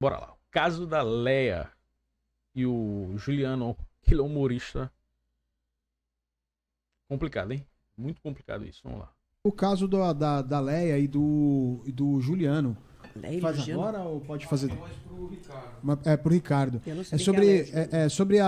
Bora lá. O caso da Leia e o Juliano, que ele é humorista. Complicado, hein? Muito complicado isso. Vamos lá. O caso da Leia e do Juliano. Leia Faz Juliano? agora ou pode fazer? Pro Ricardo. É pro Ricardo. Eu não É sabia sobre, que a Leia Juliano. sobre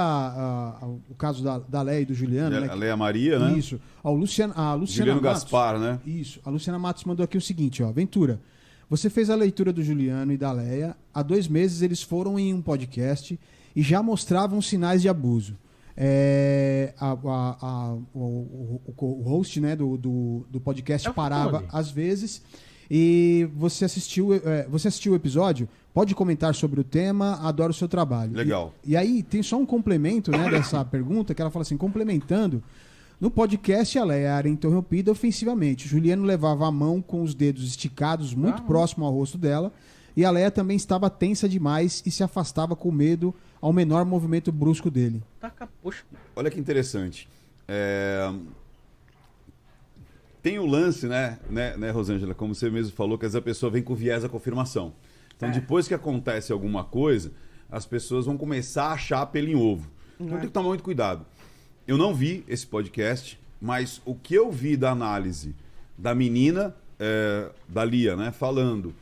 o caso da Leia e do Juliano. Né? A Leia Maria, né? Isso. Ó, a Luciana Juliano Matos, Gaspar, né? Isso. A Luciana Matos mandou aqui o seguinte, ó. Ventura, você fez a leitura do Juliano e da Leia. Há 2 meses eles foram em um podcast e já mostravam sinais de abuso. O host, né, do podcast parava onde? às vezes. E você assistiu o episódio? Pode comentar sobre o tema, adoro o seu trabalho. Legal. E aí tem só um complemento, né, dessa pergunta, que ela fala assim, complementando, no podcast a Leia era interrompida ofensivamente. Juliano levava a mão com os dedos esticados muito próximo ao rosto dela, e a Leia também estava tensa demais e se afastava com medo ao menor movimento brusco dele. Taca, poxa. Olha que interessante. Tem o lance, né, Rosângela, como você mesmo falou, que a pessoa vem com viés da confirmação. Então, depois que acontece alguma coisa, as pessoas vão começar a achar pelo em ovo. Então, tem que tomar muito cuidado. Eu não vi esse podcast, mas o que eu vi da análise da menina, da Lia, né, falando,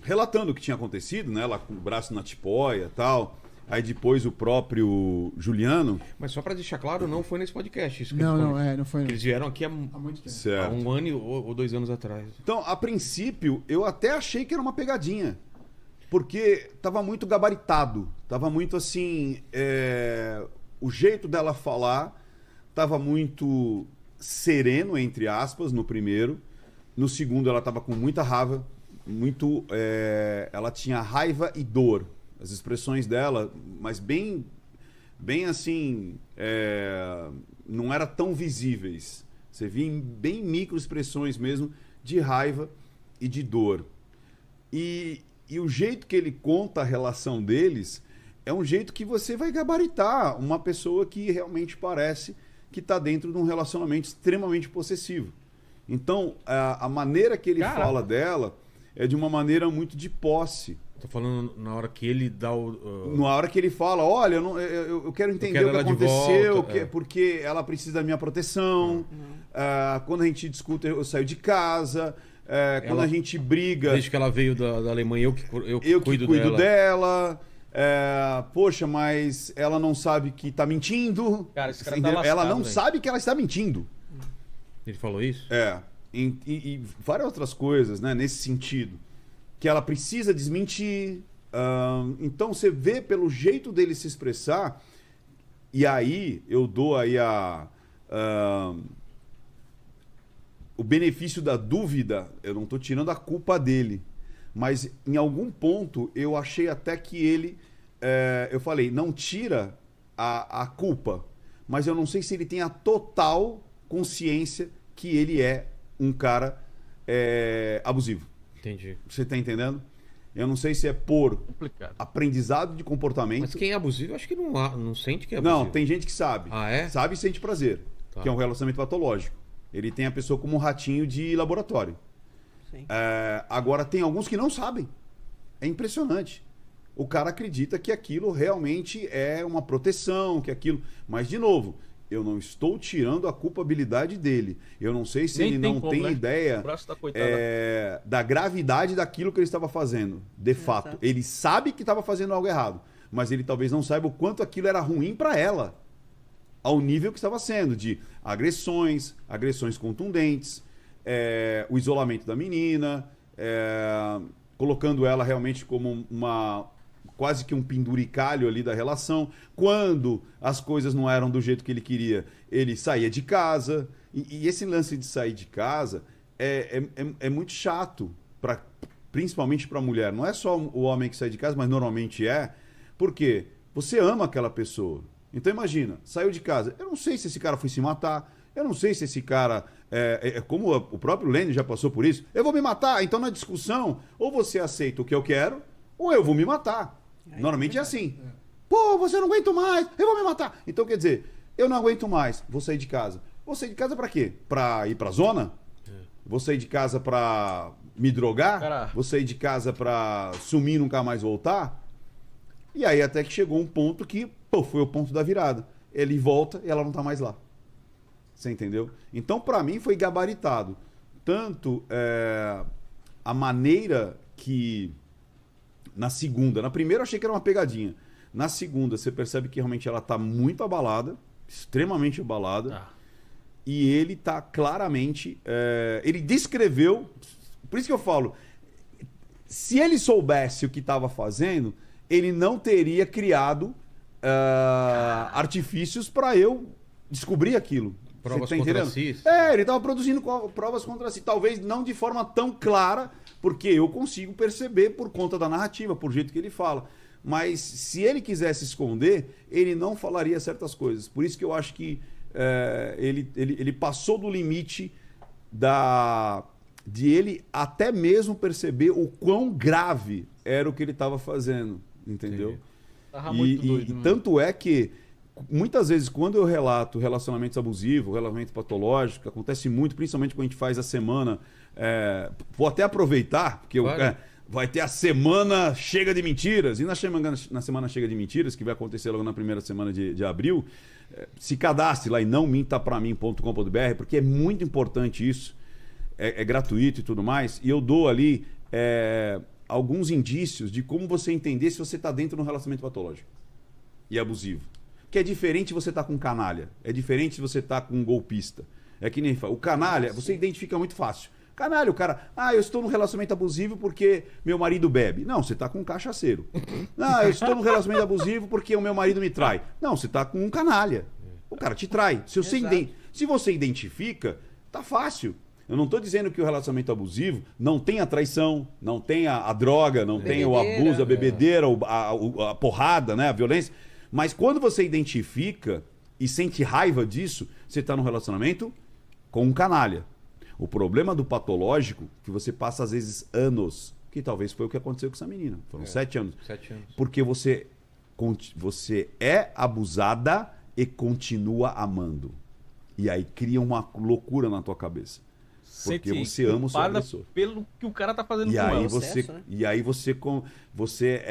relatando o que tinha acontecido, né, ela com o braço na tipóia e tal. Aí depois o próprio Juliano... Mas só pra deixar claro, não foi nesse podcast. Isso que Não foi. Eles vieram aqui há muito tempo. há Certo. 1 ano ou 2 anos atrás. Então, a princípio, eu até achei que era uma pegadinha. Porque tava muito gabaritado. Tava muito assim... O jeito dela falar tava muito sereno, entre aspas, no primeiro. No segundo, ela tava com muita raiva. Ela tinha raiva e dor. As expressões dela, mas bem assim, não eram tão visíveis. Você via em bem micro expressões mesmo de raiva e de dor. E o jeito que ele conta a relação deles é um jeito que você vai gabaritar uma pessoa que realmente parece que está dentro de um relacionamento extremamente possessivo. Então, a maneira que ele fala dela é de uma maneira muito de posse. Tô falando na hora que ele dá Na hora que ele fala, olha, eu quero entender quero o que ela de aconteceu, volta, porque ela precisa da minha proteção. Quando a gente discute, eu saio de casa. Quando a gente briga... Desde que ela veio da Alemanha, eu cuido dela. Poxa, mas ela não sabe que tá mentindo. Cara, esse cara tá lascado, ela não velho. sabe que ela está mentindo. Ele falou isso? E várias outras coisas, né, nesse sentido. Que ela precisa desmentir. Então você vê pelo jeito dele se expressar. E aí eu dou aí o benefício da dúvida. Eu não estou tirando a culpa dele. Mas em algum ponto eu achei até que ele... eu falei, não tira a culpa. Mas eu não sei se ele tem a total consciência que ele é um cara abusivo. Entendi. Você tá entendendo? Eu não sei se é por Complicado. aprendizado de comportamento. Mas quem é abusivo, eu acho que não sente que é abusivo. Não, tem gente que sabe. Ah, é? Sabe e sente prazer. Tá. Que é um relacionamento patológico. Ele tem a pessoa como um ratinho de laboratório. Sim. Agora, tem alguns que não sabem. É impressionante. O cara acredita que aquilo realmente é uma proteção, que aquilo... Mas, de novo, eu não estou tirando a culpabilidade dele. Eu não sei se Nem ele tem não como, tem né? ideia O braço da coitada. da gravidade daquilo que ele estava fazendo. De fato. Exato. Ele sabe que estava fazendo algo errado, mas ele talvez não saiba o quanto aquilo era ruim para ela. Ao nível que estava sendo, de agressões contundentes, o isolamento da menina, colocando ela realmente como quase que um penduricalho ali da relação. Quando as coisas não eram do jeito que ele queria, ele saía de casa. E esse lance de sair de casa é muito chato, principalmente para a mulher. Não é só o homem que sai de casa, mas normalmente porque você ama aquela pessoa. Então imagina, saiu de casa. Eu não sei se esse cara foi se matar. Eu não sei se esse cara... como o próprio Lênin já passou por isso. Eu vou me matar. Então na discussão, ou você aceita o que eu quero, ou eu vou me matar. Normalmente é assim. Pô, você não aguento mais, eu vou me matar. Então quer dizer, eu não aguento mais, vou sair de casa. Vou sair de casa pra quê? Pra ir pra zona? Vou sair de casa pra me drogar, Cara. vou sair de casa pra sumir e nunca mais voltar. E aí até que chegou um ponto que, pô, foi o ponto da virada. Ele volta e ela não tá mais lá. Você entendeu? Então, pra mim, foi gabaritado. Tanto a maneira que... Na segunda, na primeira eu achei que era uma pegadinha. Na segunda, você percebe que realmente ela tá muito abalada, extremamente abalada. E ele tá claramente... ele descreveu... Por isso que eu falo, se ele soubesse o que estava fazendo, ele não teria criado artifícios para eu descobrir aquilo. Provas Você tá contra entendendo? si. Ele estava produzindo provas contra si. Talvez não de forma tão clara, porque eu consigo perceber por conta da narrativa, por jeito que ele fala. Mas se ele quisesse esconder, ele não falaria certas coisas. Por isso que eu acho que ele passou do limite de ele até mesmo perceber o quão grave era o que ele estava fazendo. Entendeu? Tava muito doido, né? Tanto é que muitas vezes, quando eu relato relacionamentos abusivos, relacionamento patológico, que acontece muito, principalmente quando a gente faz a semana. Vou até aproveitar, porque Claro. vai ter a semana Chega de Mentiras. E na semana Chega de Mentiras, que vai acontecer logo na primeira semana de abril, se cadastre lá em nãomintapramim.com.br, porque é muito importante isso. É gratuito e tudo mais. E eu dou ali alguns indícios de como você entender se você está dentro de um relacionamento patológico e abusivo. Que é diferente você estar com um canalha. É diferente você estar com um golpista. É que nem o canalha, você identifica muito fácil. Canalha, o cara, eu estou num relacionamento abusivo porque meu marido bebe. Não, você está com um cachaceiro. Eu estou num relacionamento abusivo porque o meu marido me trai. Não, você está com um canalha. O cara te trai. Se você identifica, tá fácil. Eu não estou dizendo que o relacionamento abusivo não tem a traição, não tem a droga, não tem o abuso, a bebedeira, a porrada, né, a violência. Mas quando você identifica e sente raiva disso, você está num relacionamento com um canalha. O problema do patológico é que você passa, às vezes, anos, que talvez foi o que aconteceu com essa menina. Foram 7 anos. 7 anos. Porque você é abusada e continua amando. E aí cria uma loucura na tua cabeça. Porque você ama o seu agressor. Pelo que o cara tá fazendo E com aí ela. você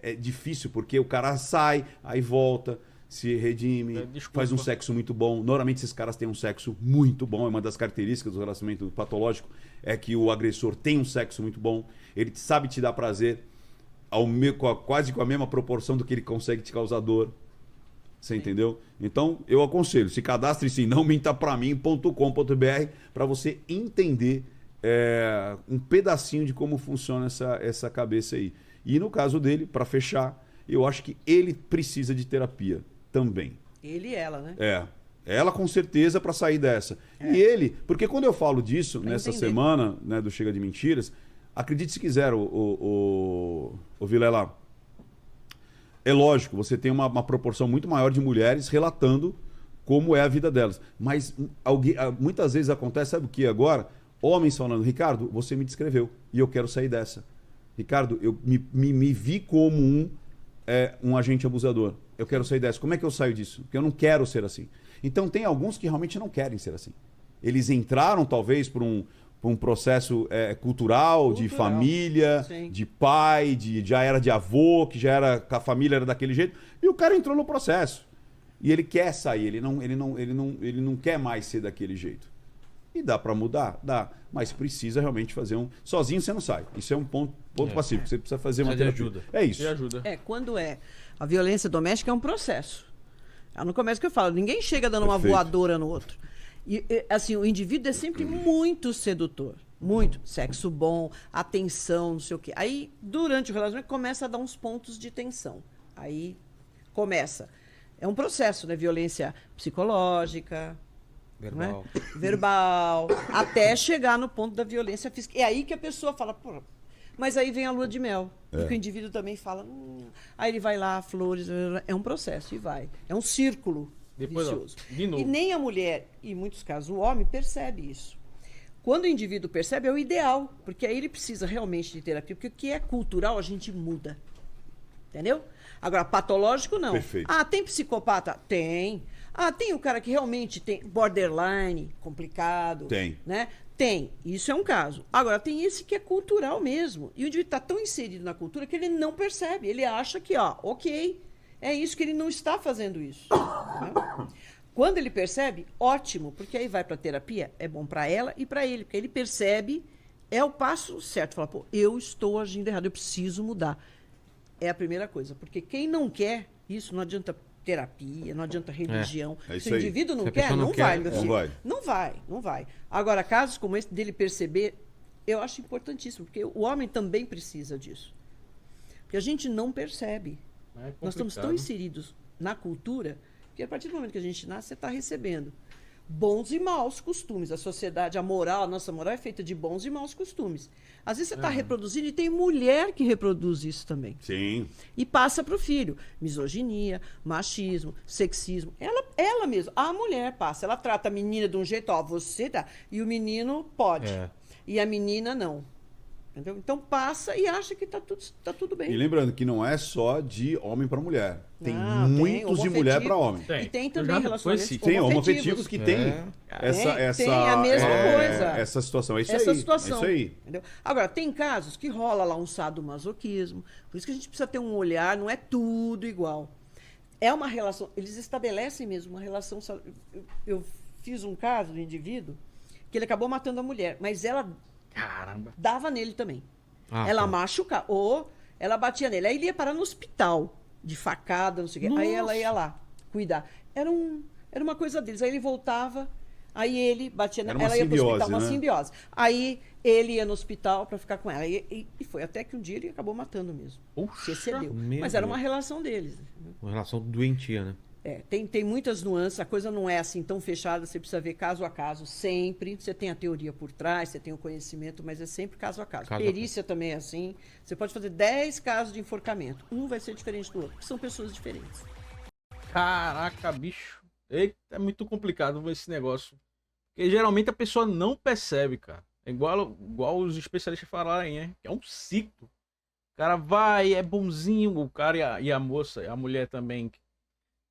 é difícil, porque o cara sai, aí volta, se redime, faz um sexo muito bom. Normalmente esses caras têm um sexo muito bom. É uma das características do relacionamento patológico, é que o agressor tem um sexo muito bom. Ele sabe te dar prazer quase com a mesma proporção do que ele consegue te causar dor. Você entendeu? Então, eu aconselho, se cadastre-se em nãomintapramim.com.br para você entender um pedacinho de como funciona essa cabeça aí. E no caso dele, para fechar, eu acho que ele precisa de terapia também. Ele e ela, né? Ela com certeza para sair dessa. E ele, porque quando eu falo disso nessa semana, né, do Chega de Mentiras, acredite se quiser, o Vilela, é lógico, você tem uma proporção muito maior de mulheres relatando como é a vida delas. Mas muitas vezes acontece, sabe o que agora? Homens falando, Ricardo, você me descreveu e eu quero sair dessa. Ricardo, eu me vi como um agente abusador. Eu quero sair dessa. Como é que eu saio disso? Porque eu não quero ser assim. Então tem alguns que realmente não querem ser assim. Eles entraram talvez por um processo cultural, de família, sim, de pai, já era de avô, que a família era daquele jeito, e o cara entrou no processo. E ele quer sair, ele não quer mais ser daquele jeito. E dá para mudar? Dá. Mas precisa realmente fazer sozinho você não sai. Isso é um ponto pacífico. Você precisa fazer uma terapia. Ajuda. É isso. Ajuda. Quando a violência doméstica é um processo. No começo que eu falo, ninguém chega dando uma voadora no outro. E, assim, o indivíduo é sempre muito sedutor. Muito. Sexo bom, atenção, não sei o quê. Aí, durante o relacionamento, começa a dar uns pontos de tensão. Aí, começa. É um processo, né? Violência psicológica, verbal, né? Verbal, até chegar no ponto da violência física. É aí que a pessoa fala, pô, mas aí vem a lua de mel. Porque o indivíduo também fala, aí ele vai lá, flores, é um processo e vai. É um círculo. Depois, vicioso. De novo. E nem a mulher, e em muitos casos o homem, percebe isso. Quando o indivíduo percebe, é o ideal, porque aí ele precisa realmente de terapia, porque o que é cultural a gente muda. Entendeu? Agora, patológico não. Perfeito. Tem psicopata? Tem. Tem o cara que realmente tem borderline, complicado. Tem. Né? Tem, isso é um caso. Agora, tem esse que é cultural mesmo. E o indivíduo está tão inserido na cultura que ele não percebe. Ele acha que, ok, é isso, que ele não está fazendo isso. Né? Quando ele percebe, ótimo, porque aí vai para terapia, é bom para ela e para ele, porque ele percebe, é o passo certo. Fala, pô, eu estou agindo errado, eu preciso mudar. É a primeira coisa, porque quem não quer isso, não adianta terapia, não adianta religião. Se o indivíduo não quer, não vai, meu filho. Não vai. Agora, casos como esse dele perceber, eu acho importantíssimo, porque o homem também precisa disso. Porque a gente não percebe. Nós estamos tão inseridos na cultura que a partir do momento que a gente nasce, você está recebendo bons e maus costumes. A sociedade, a nossa moral é feita de bons e maus costumes. Às vezes você está reproduzindo e tem mulher que reproduz isso também. Sim. E passa para o filho. Misoginia, machismo, sexismo. Ela mesma, a mulher passa. Ela trata a menina de um jeito, você dá. E o menino pode. E a menina não. Entendeu? Então passa e acha que tá tudo bem. E lembrando que não é só de homem para mulher. Tem muitos de mulher para homem. E tem também relacionamentos tem homoafetivos que tem tem a mesma coisa. Essa situação. É isso essa aí. situação. É isso aí. Entendeu? Agora, tem casos que rola lá um sadomasoquismo. Por isso que a gente precisa ter um olhar, não é tudo igual. É uma relação, eles estabelecem mesmo uma relação. Eu fiz um caso do indivíduo que ele acabou matando a mulher, mas ela dava nele também. Ela machucava, ou ela batia nele. Aí ele ia parar no hospital, de facada, não sei o quê. Aí ela ia lá cuidar. Era uma coisa deles. Aí ele voltava, aí ele batia nela. Ela ia pro hospital, uma simbiose. Aí ele ia no hospital para ficar com ela. E foi até que um dia ele acabou matando mesmo. Se excedeu. Mas era uma relação deles. Uma relação doentia, né? Tem muitas nuances, a coisa não é assim tão fechada, você precisa ver caso a caso, sempre. Você tem a teoria por trás, você tem o conhecimento, mas é sempre caso a caso. Perícia também é assim. Você pode fazer 10 casos de enforcamento. Um vai ser diferente do outro, porque são pessoas diferentes. Caraca, bicho. Eita, é muito complicado esse negócio. Porque geralmente a pessoa não percebe, cara. É igual os especialistas falarem, né? Que é um ciclo. O cara vai, é bonzinho, o cara e a moça, a mulher também.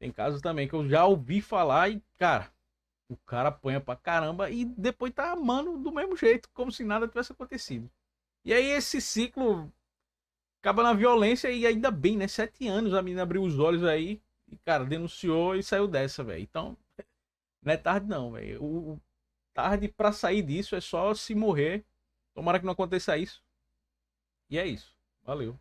Tem casos também que eu já ouvi falar e, cara, o cara apanha pra caramba e depois tá amando do mesmo jeito, como se nada tivesse acontecido. E aí esse ciclo acaba na violência e ainda bem, né? 7 anos a menina abriu os olhos aí e, cara, denunciou e saiu dessa, velho. Então, não é tarde não, velho. O tarde pra sair disso é só se morrer. Tomara que não aconteça isso. E é isso. Valeu.